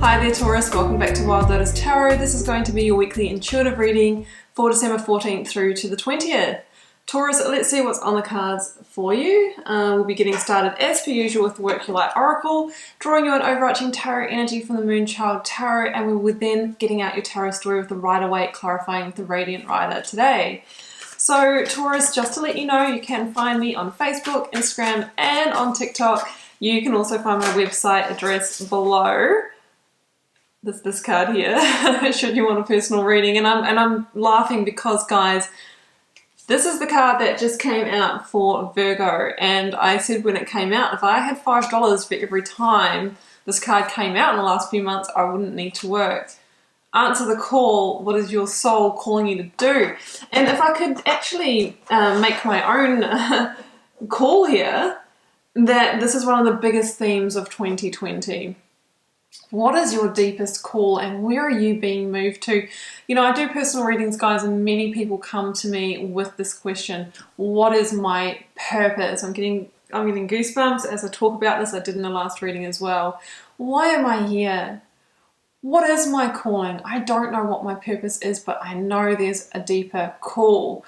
Hi there Taurus, welcome back to Wild Lotus Tarot. This is going to be your weekly intuitive reading for December 14th through to the 20th. Taurus, let's see what's on the cards for you. We'll be getting started as per usual with the Work Your Light Oracle, drawing you an overarching tarot energy from the Moonchild Tarot, and we will then getting out your tarot story with the Rider-Waite, clarifying with the Radiant Rider today. So Taurus, just to let you know, you can find me on Facebook, Instagram, and on TikTok. You can also find my website address below. This card here, should you want a personal reading. And I'm laughing because, guys, this is the card that just came out for Virgo. And I said when it came out, if I had $5 for every time this card came out in the last few months, I wouldn't need to work. Answer the call. What is your soul calling you to do? And if I could actually make my own call here, that this is one of the biggest themes of 2020. What is your deepest call and where are you being moved to? You know, I do personal readings, guys, and many people come to me with this question. What is my purpose? I'm getting goosebumps as I talk about this. I did in the last reading as well. Why am I here? What is my calling? I don't know what my purpose is, but I know there's a deeper call.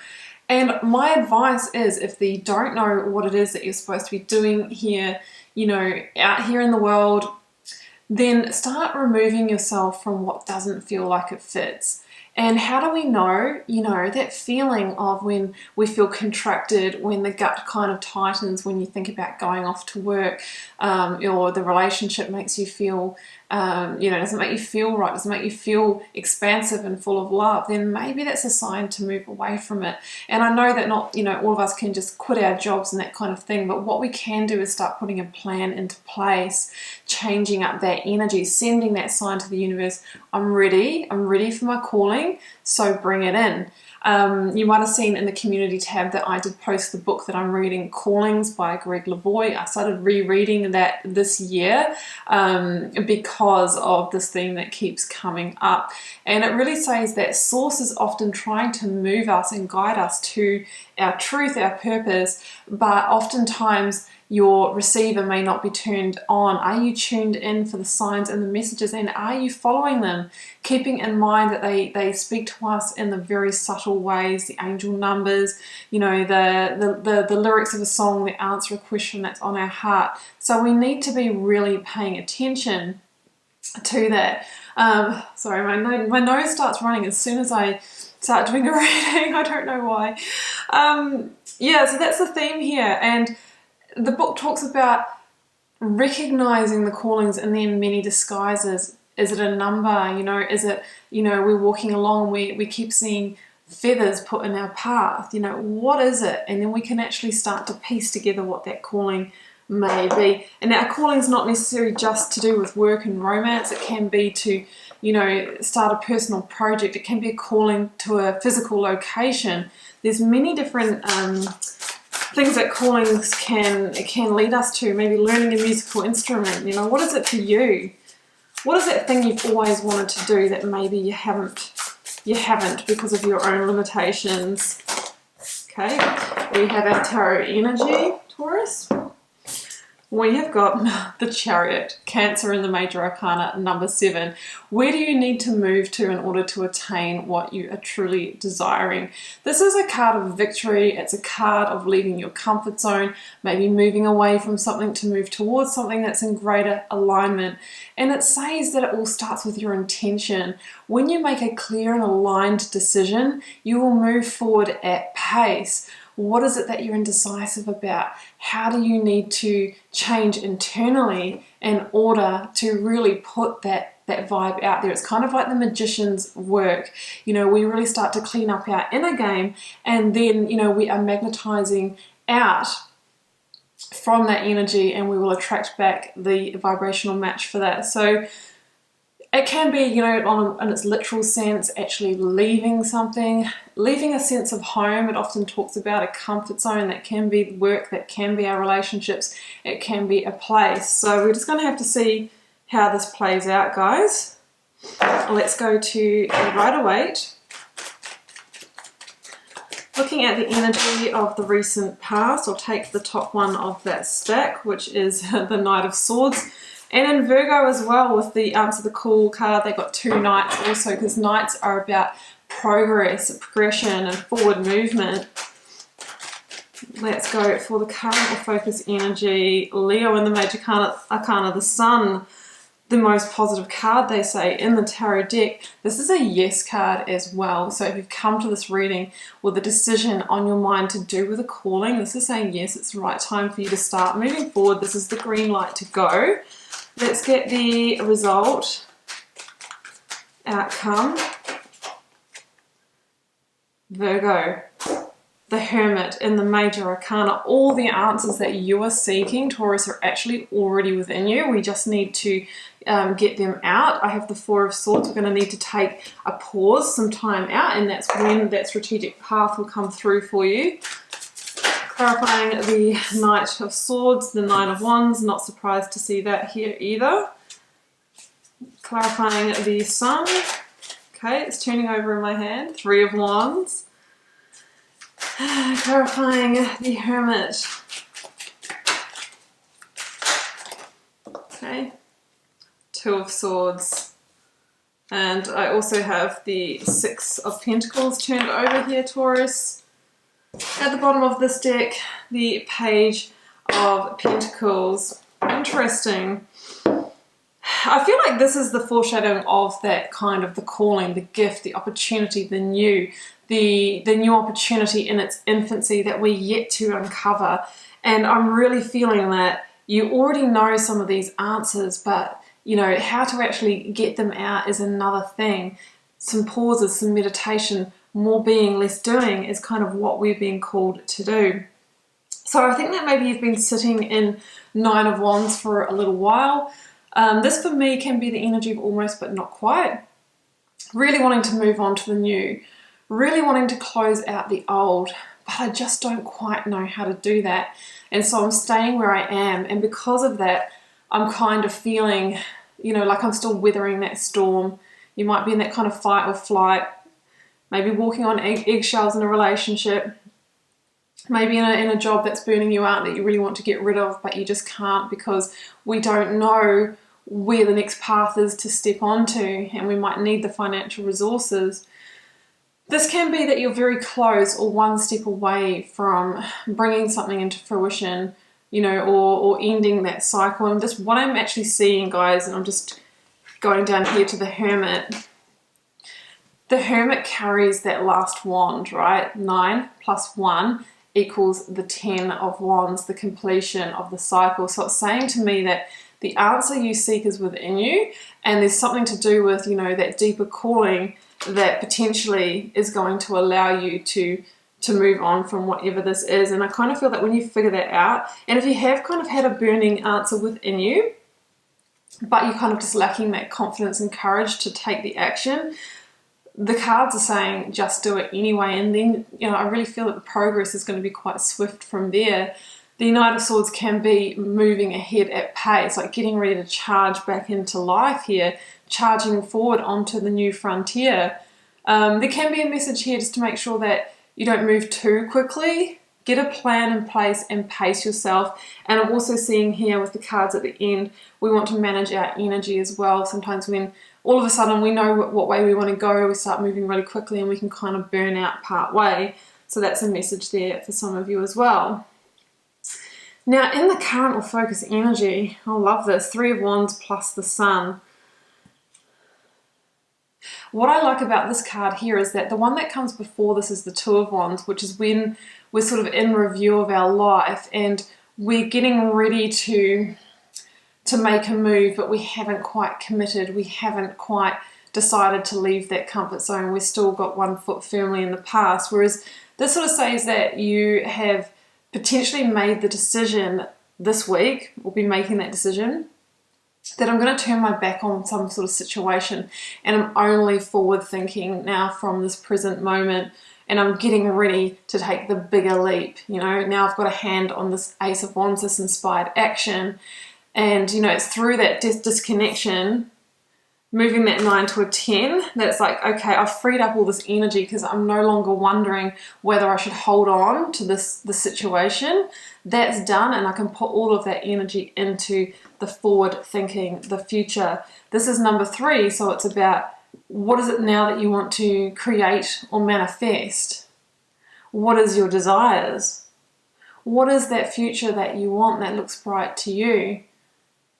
And my advice is, if you don't know what it is that you're supposed to be doing here, you know, out here in the world, then start removing yourself from what doesn't feel like it fits. And how do we know? You know, that feeling of when we feel contracted, when the gut kind of tightens, when you think about going off to work, or the relationship makes you feel, doesn't make you feel right, doesn't make you feel expansive and full of love, then maybe that's a sign to move away from it. And I know that not, all of us can just quit our jobs and that kind of thing, but what we can do is start putting a plan into place, changing up that energy, sending that sign to the universe. I'm ready for my calling, so bring it in. You might have seen in the community tab that I did post the book that I'm reading, Callings by Greg Lavoie. I started rereading that this year because of this theme that keeps coming up. And it really says that Source is often trying to move us and guide us to our truth, our purpose, but oftentimes your receiver may not be turned on. Are you tuned in for the signs and the messages, and are you following them? Keeping in mind that they speak to us in the very subtle ways, the angel numbers, the lyrics of a song that answer a question that's on our heart. So we need to be really paying attention to that. Sorry, my nose starts running as soon as I start doing a reading. I don't know why. So that's the theme here. And the book talks about recognizing the callings in their many disguises. Is it a number? Is it, we're walking along, we keep seeing feathers put in our path. What is it? And then we can actually start to piece together what that calling may be. And our calling is not necessarily just to do with work and romance. It can be to, start a personal project. It can be a calling to a physical location. There's many different things that callings can lead us to. Maybe learning a musical instrument. What is it for you? What is that thing you've always wanted to do that maybe you haven't because of your own limitations? Okay, we have our tarot energy, Taurus. We have got the Chariot, Cancer in the Major Arcana, number 7. Where do you need to move to in order to attain what you are truly desiring? This is a card of victory. It's a card of leaving your comfort zone, maybe moving away from something to move towards something that's in greater alignment. And it says that it all starts with your intention. When you make a clear and aligned decision, you will move forward at pace. What is it that you're indecisive about? How do you need to change internally in order to really put that vibe out there? It's kind of like the magician's work. We really start to clean up our inner game, and then, we are magnetizing out from that energy, and we will attract back the vibrational match for that. So it can be, in its literal sense, actually leaving something, leaving a sense of home. It often talks about a comfort zone. That can be work, that can be our relationships, it can be a place. So we're just going to have to see how this plays out, guys. Let's go to the Rider-Waite. Looking at the energy of the recent past, I'll take the top one of that stack, which is the Knight of Swords. And in Virgo as well, with the Answer the Call card, they got 2 Knights also, because Knights are about progress, progression, and forward movement. Let's go for the current or focus energy. Leo in the Major Arcana, the Sun, the most positive card, they say, in the tarot deck. This is a yes card as well. So if you've come to this reading with a decision on your mind to do with a calling, this is saying yes, it's the right time for you to start moving forward. This is the green light to go. Let's get the result, outcome. Virgo, the Hermit in the Major Arcana. All the answers that you are seeking, Taurus, are actually already within you. We just need to get them out. I have the Four of Swords. We're going to need to take a pause, some time out, and that's when that strategic path will come through for you. Clarifying the Knight of Swords, the Nine of Wands. Not surprised to see that here either. Clarifying the Sun. Okay, it's turning over in my hand. Three of Wands. Clarifying the Hermit. Okay. Two of Swords. And I also have the Six of Pentacles turned over here, Taurus. At the bottom of this deck, the Page of Pentacles. Interesting. I feel like this is the foreshadowing of that kind of the calling, the gift, the opportunity, the new opportunity in its infancy that we're yet to uncover. And I'm really feeling that you already know some of these answers, but you know, how to actually get them out is another thing. Some pauses, some meditation, more being, less doing is kind of what we're being called to do. So I think that maybe you've been sitting in Nine of Wands for a little while. This for me can be the energy of almost but not quite. Really wanting to move on to the new. Really wanting to close out the old. But I just don't quite know how to do that. And so I'm staying where I am. And because of that, I'm kind of feeling, you know, like I'm still weathering that storm. You might be in that kind of fight or flight. Maybe walking on eggshells in a relationship. Maybe in a job that's burning you out that you really want to get rid of, but you just can't because we don't know where the next path is to step onto, and we might need the financial resources. This can be that you're very close or one step away from bringing something into fruition, you know, or ending that cycle. And just what I'm actually seeing, guys, and I'm just going down here to the Hermit. The Hermit carries that last wand, right? 9 plus 1 equals the 10 of Wands, the completion of the cycle. So it's saying to me that the answer you seek is within you, and there's something to do with, you know, that deeper calling that potentially is going to allow you to move on from whatever this is. And I kind of feel that when you figure that out, and if you have kind of had a burning answer within you, but you're kind of just lacking that confidence and courage to take the action, the cards are saying just do it anyway. And then, you know, I really feel that the progress is going to be quite swift from there. The Knight of Swords can be moving ahead at pace, like getting ready to charge back into life here, charging forward onto the new frontier. There can be a message here just to make sure that you don't move too quickly. Get a plan in place and pace yourself. And I'm also seeing here with the cards at the end, we want to manage our energy as well. Sometimes when all of a sudden we know what way we want to go, we start moving really quickly and we can kind of burn out part way. So that's a message there for some of you as well. Now in the current or focus energy, I love this, 3 of Wands plus the Sun. What I like about this card here is that the one that comes before this is the 2 of Wands, which is when we're sort of in review of our life and we're getting ready to make a move, but we haven't quite committed, we haven't quite decided to leave that comfort zone, we've still got one foot firmly in the past. Whereas this sort of says that you have potentially made the decision this week, or be making that decision, that I'm going to turn my back on some sort of situation and I'm only forward thinking now from this present moment, and I'm getting ready to take the bigger leap. You know, now I've got a hand on this Ace of Wands, this inspired action, and you know, it's through that disconnection, moving that 9 to a 10, that's like, okay, I've freed up all this energy because I'm no longer wondering whether I should hold on to this situation. That's done, and I can put all of that energy into the forward thinking, the future. This is number 3, so it's about what is it now that you want to create or manifest? What is your desires? What is that future that you want that looks bright to you?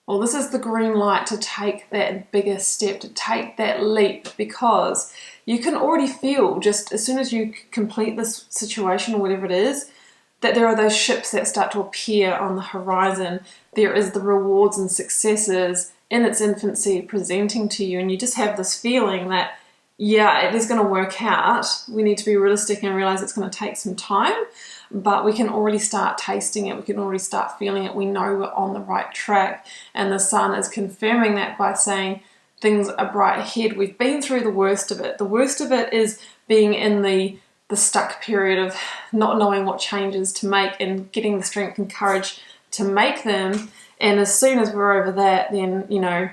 Well, this is the green light to take that bigger step, to take that leap, because you can already feel, just as soon as you complete this situation or whatever it is, that there are those ships that start to appear on the horizon. There is the rewards and successes in its infancy presenting to you, and you just have this feeling that, yeah, it is going to work out. We need to be realistic and realize it's going to take some time, but we can already start tasting it. We can already start feeling it. We know we're on the right track, and the sun is confirming that by saying things are bright ahead. We've been through the worst of it. The worst of it is being in the stuck period of not knowing what changes to make and getting the strength and courage to make them. And as soon as we're over that, then, you know,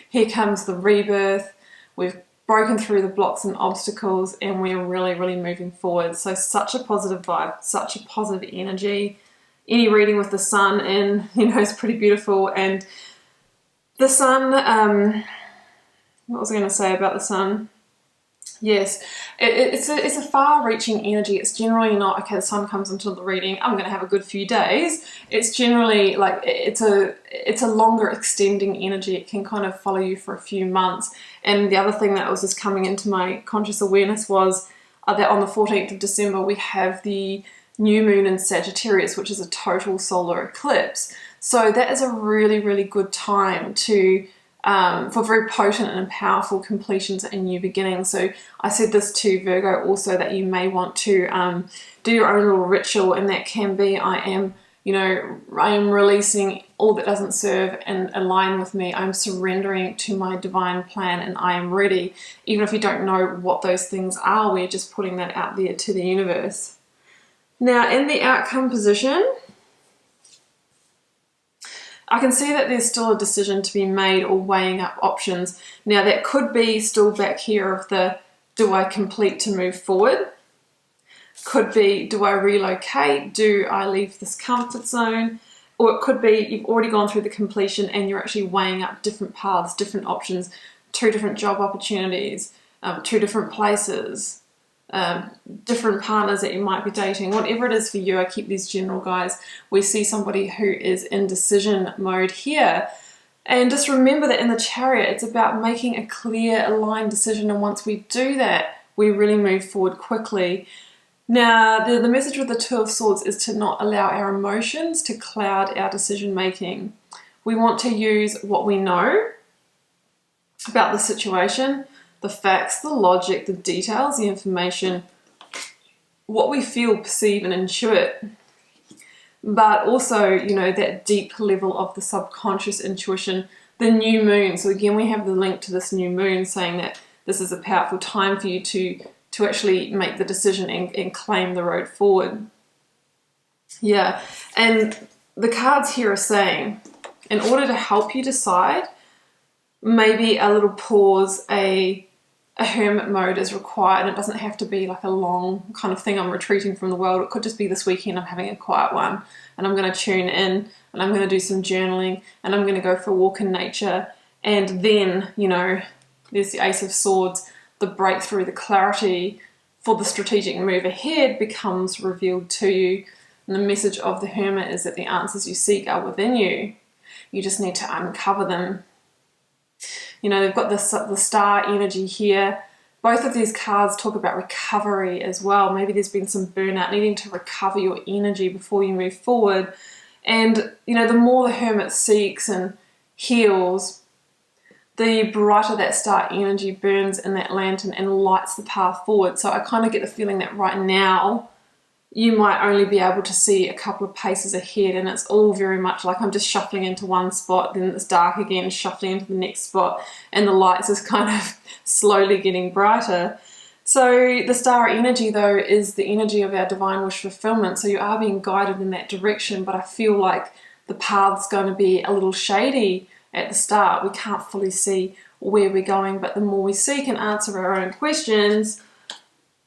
here comes the rebirth. We've broken through the blocks and obstacles, and we're really, really moving forward. So such a positive vibe, such a positive energy. Any reading with the sun in, you know, is pretty beautiful. And the sun, what was I going to say about the sun? Yes, it's a far-reaching energy. It's generally not, okay, the sun comes into the reading, I'm going to have a good few days. It's generally like, it's a longer extending energy. It can kind of follow you for a few months. And the other thing that was just coming into my conscious awareness was that on the 14th of December, we have the new moon in Sagittarius, which is a total solar eclipse. So that is a really, really good time to for very potent and powerful completions and new beginnings. So I said this to Virgo also, that you may want to do your own little ritual, and that can be, I am releasing all that doesn't serve and align with me. I'm surrendering to my divine plan, and I am ready. Even if you don't know what those things are, we're just putting that out there to the universe. Now, in the outcome position, I can see that there's still a decision to be made or weighing up options. Now, that could be still back here of the, do I complete to move forward? Could be, do I relocate? Do I leave this comfort zone? Or it could be, you've already gone through the completion and you're actually weighing up different paths, different options, 2 different job opportunities, 2 different places, different partners that you might be dating, whatever it is for you. I keep these general guys. We see somebody who is in decision mode here, and just remember that in the Chariot, it's about making a clear, aligned decision, and once we do that, we really move forward quickly. Now, the message with the 2 of Swords is to not allow our emotions to cloud our decision making. We want to use what we know about the situation, the facts, the logic, the details, the information, what we feel, perceive, and intuit. But also, you know, that deep level of the subconscious intuition, the new moon. So again, we have the link to this new moon saying that this is a powerful time for you to actually make the decision and claim the road forward. Yeah, and the cards here are saying, in order to help you decide, maybe a little pause, a hermit mode is required. It doesn't have to be like a long kind of thing, I'm retreating from the world. It could just be this weekend I'm having a quiet one, and I'm going to tune in, and I'm going to do some journaling, and I'm going to go for a walk in nature. And then, you know, there's the Ace of Swords, the breakthrough, the clarity for the strategic move ahead becomes revealed to you. And the message of the Hermit is that the answers you seek are within you. You just need to uncover them. You know, they've got the star energy here. Both of these cards talk about recovery as well. Maybe there's been some burnout, needing to recover your energy before you move forward. And, you know, the more the Hermit seeks and heals, the brighter that star energy burns in that lantern and lights the path forward. So I kind of get the feeling that right now you might only be able to see a couple of paces ahead, and it's all very much like I'm just shuffling into one spot, then it's dark again, shuffling into the next spot, and the lights is kind of slowly getting brighter. So the star energy, though, is the energy of our divine wish fulfillment. So you are being guided in that direction, but I feel like the path's going to be a little shady at the start. We can't fully see where we're going, but the more we seek and answer our own questions,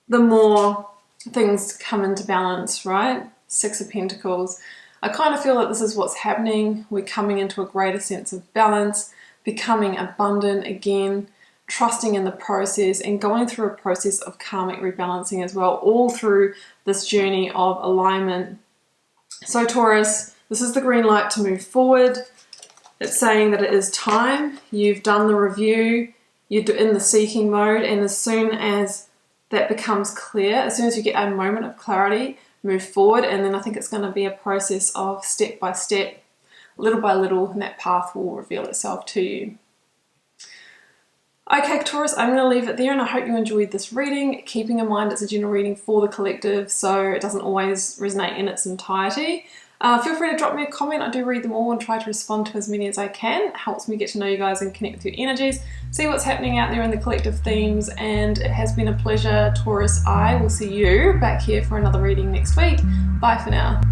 the more things come into balance, right? Six of Pentacles. I kind of feel that this is what's happening. We're coming into a greater sense of balance, becoming abundant again, trusting in the process, and going through a process of karmic rebalancing as well, all through this journey of alignment. So Taurus, this is the green light to move forward. It's saying that it is time. You've done the review, you're in the seeking mode, and as soon as that becomes clear, as soon as you get a moment of clarity, move forward. And then I think it's going to be a process of step by step, little by little, and that path will reveal itself to you. Okay, Taurus, I'm going to leave it there, and I hope you enjoyed this reading, keeping in mind it's a general reading for the collective, so it doesn't always resonate in its entirety. Feel free to drop me a comment. I do read them all and try to respond to as many as I can. It helps me get to know you guys and connect with your energies, see what's happening out there in the collective themes, and it has been a pleasure, Taurus. I will see you back here for another reading next week. Bye for now.